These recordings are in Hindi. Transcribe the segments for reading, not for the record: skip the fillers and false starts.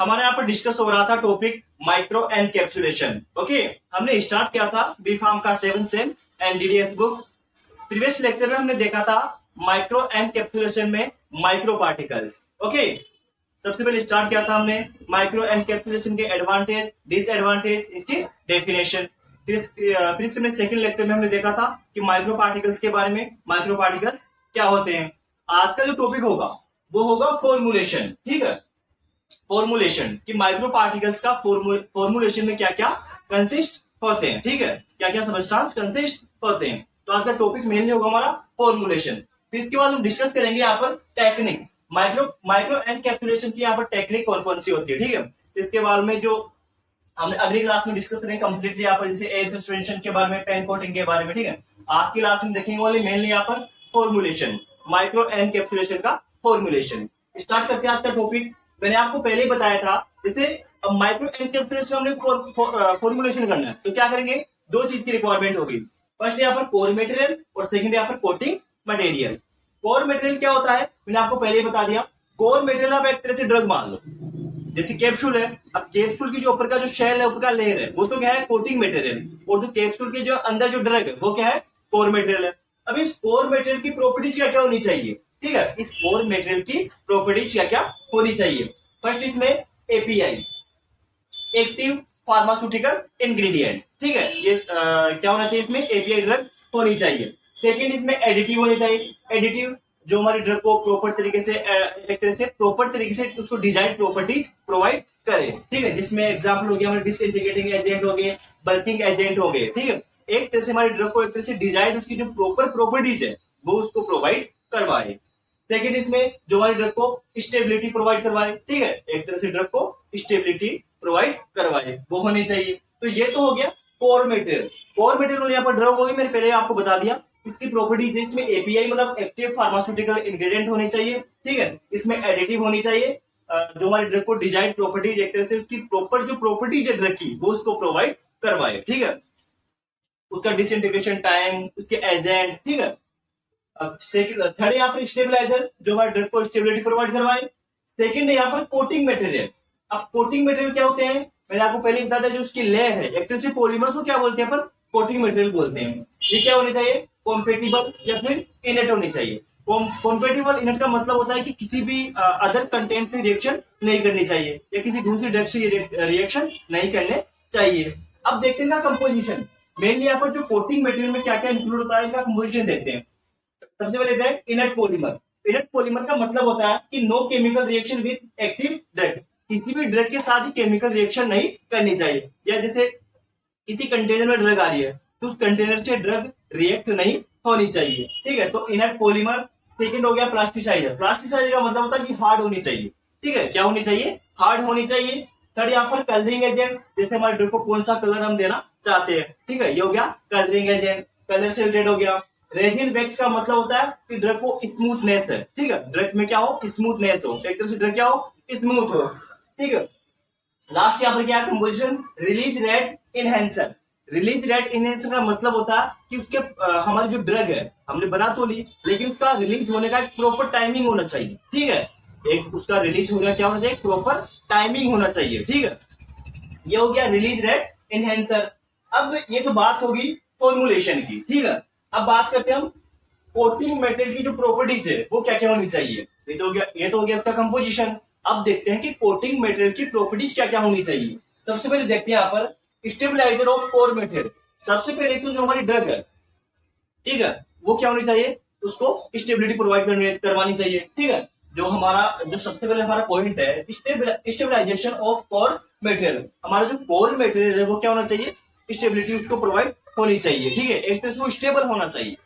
हमारे यहाँ पर डिस्कस हो रहा था टॉपिक माइक्रो एनकैप्सुलेशन। ओके, हमने स्टार्ट किया था बी फार्म का 7th sem NDDS book. Previous lecture में हमने देखा था माइक्रो एनकैप्सुलेशन में माइक्रो पार्टिकल्स। ओके, सबसे पहले स्टार्ट किया था हमने माइक्रो एनकैप्सुलेशन के एडवांटेज, डिसएडवांटेज, इसकी डेफिनेशन। फिर इसमें सेकंड लेक्चर में हमने देखा था कि माइक्रो पार्टिकल्स के बारे में, माइक्रो पार्टिकल्स क्या होते हैं। आज का जो टॉपिक होगा वो होगा फॉर्मुलेशन। ठीक है, फॉर्मुलेशन कि माइक्रो पार्टिकल्स का फॉर्मुलेशन में क्या क्या कंसिस्ट होते हैं। ठीक है, क्या क्या सबस्टांस कंसिस्ट होते हैं। तो आज का टॉपिक मेनली होगा हमारा फॉर्मुलेशन। फिर इसके बाद हम डिस्कस करेंगे यहाँ पर टेक्निक, माइक्रो एनकैप्सुलेशन की यहाँ पर टेक्निक कौन कौन सी होती है। ठीक है, इसके बाद में जो हमने अगली क्लास में डिस्कस करेंगे कंप्लीटली यहाँ पर, जैसे एयर सस्पेंशन के बारे में, पेन कोटिंग के बारे में। ठीक है, आज की क्लास में देखेंगे वाले मेनली यहाँ पर फॉर्मुलेशन, माइक्रो एनकैप्सुलेशन का फॉर्मुलेशन। स्टार्ट करते हैं आज का टॉपिक। मैंने आपको पहले ही बताया था, जैसे माइक्रो एनकैप्सुलेशन हमने फॉर्मुलेशन करना है तो क्या करेंगे, दो चीज की रिक्वायरमेंट होगी। फर्स्ट यहाँ पर कोर मटेरियल और सेकंड यहाँ पर कोटिंग मटेरियल। कोर मटेरियल क्या होता है मैंने आपको पहले ही बता दिया। कोर मटेरियल आप एक तरह से ड्रग मान लो, जैसे कैप्सूल है। अब कैप्सूल की जो ऊपर का जो शेल है, ऊपर का लेयर है, वो तो क्या है, कोटिंग मटेरियल। और जो कैप्सूल के जो अंदर जो ड्रग है वो क्या है, कोर मटेरियल है। अब इस कोर मटेरियल की प्रॉपर्टीज क्या क्या होनी चाहिए। ठीक है, इस कोर मटेरियल की प्रॉपर्टीज क्या क्या होनी चाहिए। फर्स्ट इसमें एपीआई, एक्टिव फार्मास्यूटिकल इंग्रेडिएंट। ठीक है, ये क्या होना चाहिए, इसमें एपीआई ड्रग होनी चाहिए। सेकेंड इसमें एडिटिव होने चाहिए। एडिटिव जो हमारे ड्रग को प्रॉपर तरीके से, एक तरह से प्रॉपर तरीके से उसको डिजाइन प्रॉपर्टीज प्रोवाइड करे। ठीक है, जिसमें एग्जांपल हो गया हमारे डिसइंटीग्रेटिंग एजेंट हो गए, बल्किंग एजेंट हो गए। ठीक है, एक तरह से हमारे ड्रग को एक तरह से डिजाइन, उसकी जो प्रॉपर प्रॉपर्टीज है वो उसको प्रोवाइड करवाए। सेकेंड इसमें जो हमारे ड्रग को स्टेबिलिटी प्रोवाइड करवाए। ठीक है, एक तरह से ड्रग को स्टेबिलिटी प्रोवाइड करवाए, वो होनी चाहिए। तो ये तो हो गया कोर मटेरियल। कोर मटेरियल यहाँ पर ड्रग होगी, मैंने पहले आपको बता दिया। इसकी प्रॉपर्टीज है, इसमें एपीआई मतलब एक्टिव फार्मास्यूटिकल इंग्रेडिएंट होने चाहिए। ठीक है, इसमें एडिटिव होनी चाहिए, जो हमारे ड्रग को डिजाइन प्रॉपर्टीज, एक तरह से उसकी प्रॉपर जो प्रॉपर्टीज है ड्रग की वो उसको प्रोवाइड करवाए। ठीक है, उसका डिसइंटीग्रेशन टाइम, उसके एजेंट। ठीक है, अब थर्ड यहाँ पर स्टेबलाइजर, जो हमारे ड्रग को स्टेबिलिटी प्रोवाइड करवाए। सेकंड है यहाँ पर कोटिंग मटेरियल। अब कोटिंग मटेरियल क्या होते हैं, मैंने आपको पहले बता दिया, जो उसकी लेयर है, एक तरह से पॉलीमर्स को क्या बोलते हैं अपन, कोटिंग मटेरियल बोलते हैं। ये क्या होने चाहिए, कॉम्पेटिबल या फिर इनेट होनी चाहिए। कॉम्पेटिबल इनेट का मतलब होता है कि किसी भी अदर कंटेंट से रिएक्शन नहीं करनी चाहिए, या किसी दूसरी ड्रग से रिएक्शन नहीं करने चाहिए। अब देखते हैं ना कंपोजिशन, मेनली यहाँ पर जो कोटिंग मटेरियल में क्या क्या इंक्लूड होता है, इनका कंपोजिशन देखते हैं। सबसे पहले देखते हैं इनर्ट पॉलीमर। इनर्ट पॉलीमर का मतलब होता है कि no chemical reaction with active drug, किसी भी ड्रग के साथ ही केमिकल रिएक्शन नहीं करनी चाहिए। या जैसे किसी कंटेनर में ड्रग आ रही है तो उस कंटेनर से ड्रग रिएक्ट नहीं होनी चाहिए। ठीक है, तो इनर्ट पॉलीमर। सेकंड हो गया प्लास्टिसाइजर। प्लास्टिसाइजर का मतलब होता है कि हार्ड होनी चाहिए। ठीक है, क्या होनी चाहिए, हार्ड होनी चाहिए। थर्ड यहाँ पर कलरिंग एजेंट, जैसे हमारे ड्रग को कौन सा कलर हम देना चाहते हैं। ठीक है, ये हो गया कलरिंग एजेंट, कलर से रिलेटेड हो गया। रेजिन वैक्स का मतलब होता है कि ड्रग को स्मूथनेस है। ठीक है, ड्रग में क्या हो, स्मूथनेस हो, एक तरह से ड्रग क्या हो, स्मूथ हो। ठीक है, लास्ट यहाँ पर क्या composition, release rate enhancer. Release rate enhancer का मतलब होता है कि उसके हमारी जो ड्रग है हमने बना तो ली, लेकिन उसका रिलीज होने का एक प्रॉपर टाइमिंग होना चाहिए। ठीक है, एक उसका रिलीज होने का क्या होना चाहिए, प्रॉपर टाइमिंग होना चाहिए। ठीक है, ये हो गया रिलीज रेट इनहेंसर। अब ये तो बात होगी फॉर्मुलेशन की। ठीक है, अब बात करते हैं हम कोटिंग मटेरियल की जो प्रॉपर्टीज है वो क्या क्या होनी चाहिए। ये तो हो गया इसका कंपोजिशन। अब देखते हैं कि कोटिंग मटेरियल की प्रॉपर्टीज क्या क्या होनी चाहिए। सबसे पहले देखते हैं यहाँ पर स्टेबलाइजर ऑफ कोर मटेरियल। सबसे पहले तो जो हमारी ड्रग है, ठीक है, वो क्या होनी चाहिए, उसको स्टेबिलिटी प्रोवाइड करवानी चाहिए। ठीक है, जो सबसे पहले हमारा पॉइंट है स्टेबलाइजेशन ऑफ कोर मटेरियल। हमारा जो कोर मटेरियल है वो क्या होना चाहिए, स्टेबिलिटी उसको प्रोवाइड होनी चाहिए। ठीक है, एक तरह से वो स्टेबल होना चाहिए।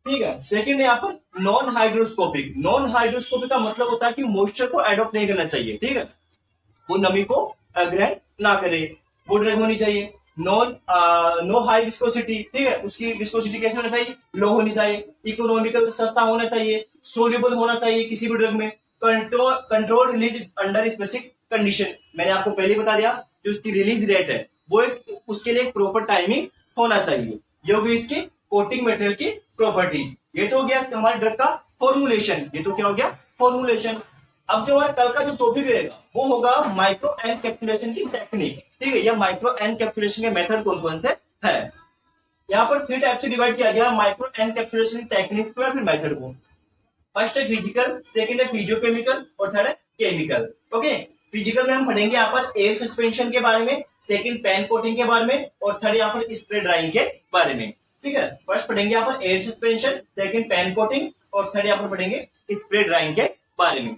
ठीक है, सेकंड है यहाँ पर नॉन हाइड्रोस्कोपिक। नॉन हाइड्रोस्कोपिक का मतलब होता है कि मॉइस्चर को एडॉप्ट नहीं करना चाहिए। ठीक है, वो नमी को ग्रहण ना करे, वो ड्रग होनी चाहिए। No high viscosity. ठीक है, उसकी विस्कोसिटी कैसे होना चाहिए, लो होनी चाहिए। इकोनॉमिकल, सस्ता होना चाहिए। सोल्यूबल होना चाहिए किसी भी ड्रग में। Control release under specific condition. मैंने आपको पहले बता दिया, जो उसकी रिलीज रेट है वो उसके लिए एक प्रॉपर टाइमिंग होना चाहिए। ये होगी इसकी कोटिंग मटेरियल की प्रॉपर्टीज। ये तो हो गया हमारे ड्रग का फॉर्मुलेशन। ये तो क्या हो गया, फॉर्मुलेशन। अब जो हमारा कल का जो टॉपिक रहेगा वो होगा माइक्रो एनकैप्सुलेशन की टेक्निक, ठीक है। या माइक्रो एनकैप्सुलेशन के मेथड कौन कौन से है। यहाँ पर 3 टाइप से डिवाइड किया गया माइक्रो एनकैप्सुलेशन टेक्निक्स को या फिर मेथड को। फर्स्ट है फिजिकल, सेकंड है फिजियोकेमिकल और थर्ड है केमिकल। ओके, फिजिकल में हम पढ़ेंगे यहाँ पर एयर सस्पेंशन के बारे में, सेकंड पेन कोटिंग के बारे में और थर्ड यहाँ पर स्प्रे ड्राइंग के बारे में, ठीक है। फर्स्ट पढ़ेंगे यहाँ पर air suspension, second pan coating और थर्ड यहाँ पर पढ़ेंगे स्प्रे ड्राइंग के बारे में।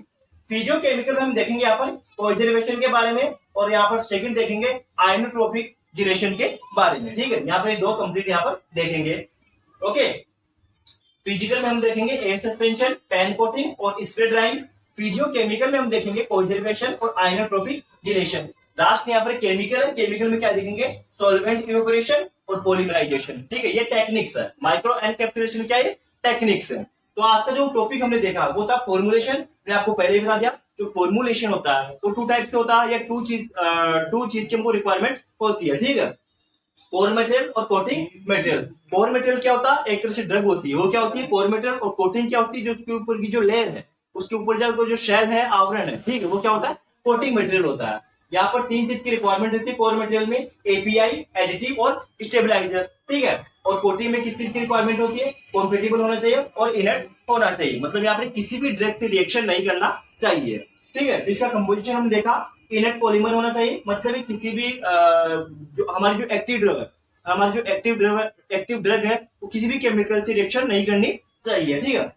फिजियोकेमिकल में हम देखेंगे यहाँ पर कोजर्वेशन के बारे में और यहाँ पर सेकंड देखेंगे आइनोट्रोपिक जिलेशन के बारे में, ठीक है। यहाँ पर दो कंप्लीट यहाँ पर देखेंगे। ओके, फिजिकल में हम देखेंगे एयर सस्पेंशन, पेन कोटिंग और स्प्रे ड्राइंग। फिजियोकेमिकल में हम देखेंगे कोजर्वेशन और आइनोट्रोपिक जिलेशन। लास्ट यहाँ पर केमिकल है, केमिकल में क्या देखेंगे सॉल्वेंट इवेपोरेशन और पॉलीमराइजेशन, ठीक है। ये टेक्निक्स है, माइक्रो एनकैप्सुलेशन क्या है, टेक्निक्स है। तो आज का जो टॉपिक हमने देखा वो था फॉर्मुलेशन। मैंने आपको पहले ही बता दिया जो फॉर्मुलेशन होता है वो 2 टाइप्स का होता है या टू चीज की हमको रिक्वायरमेंट होती है, ठीक है। कोर मटेरियल और कोटिंग मटेरियल। कोर मटेरियल क्या होता है, एक तरह से ड्रग होती है, वो क्या होती है कोर मटेरियल। और कोटिंग क्या होती है, जो उसके ऊपर की जो लेयर है, उसके ऊपर जो शेल है, आवरण है, ठीक है, वो क्या होता है कोटिंग मटेरियल होता है। यहाँ पर 3 चीज की रिक्वायरमेंट होती है कोर मटेरियल में, एपीआई, एडिटिव और स्टेबलाइजर, ठीक है। और कोटिंग में किस चीज की रिक्वायरमेंट होती है, कॉम्पेटिबल होना चाहिए और इनर्ट होना चाहिए, मतलब यहाँ पर किसी भी ड्रग से रिएक्शन नहीं करना चाहिए, ठीक है। इसका कंपोजिशन हमने देखा, इनर्ट पॉलीमर होना चाहिए, मतलब किसी भी जो हमारी जो एक्टिव ड्रग है, हमारी जो एक्टिव ड्रग है वो किसी भी केमिकल से रिएक्शन नहीं करनी चाहिए, ठीक है।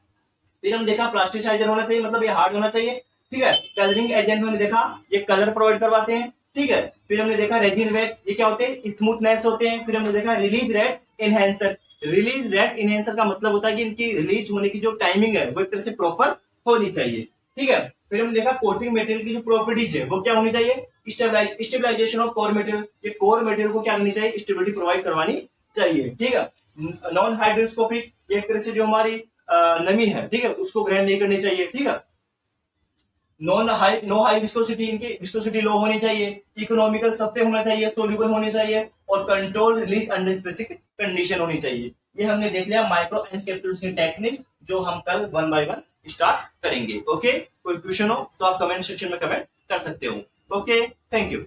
फिर हम देखा प्लास्टिसाइजर होना चाहिए, मतलब ये हार्ड होना चाहिए, ठीक है। कलरिंग एजेंट में हमने देखा ये कलर प्रोवाइड करवाते हैं, ठीक है। फिर हमने देखा रेजिन वैक्स, ये क्या होते हैं स्मूथनेस होते हैं। फिर हमने देखा release rate enhancer. Release rate enhancer का मतलब होता है कि इनकी रिलीज होने की जो टाइमिंग है वो एक तरह से प्रॉपर होनी चाहिए, ठीक है। फिर हमने देखा कोटिंग मटेरियल की जो प्रॉपर्टीज है वो क्या होनी चाहिए, स्टेबलाइजेशन ऑफ कोर मटेरियल। ये कोर मटेरियल को क्या करनी चाहिए, स्टेबिलिटी प्रोवाइड करवानी चाहिए, ठीक है। नॉन हाइड्रोस्कोपिक, ये एक तरह से जो हमारी नमी है, ठीक है, उसको ग्रहण नहीं करनी चाहिए, ठीक है। नो हाई विस्कोसिटी, इनकी विस्कोसिटी लो होनी चाहिए। इकोनॉमिकल, सस्ते होना चाहिए, सोल्यूबल होने चाहिए और control release under specific condition होनी चाहिए। ये हमने देख लिया माइक्रो एनकैप्सुलेशन टेक्निक, जो हम कल 1 बाय 1 स्टार्ट करेंगे। ओके, कोई क्वेश्चन हो तो आप कमेंट सेक्शन में कमेंट कर सकते हो। Okay, thank you.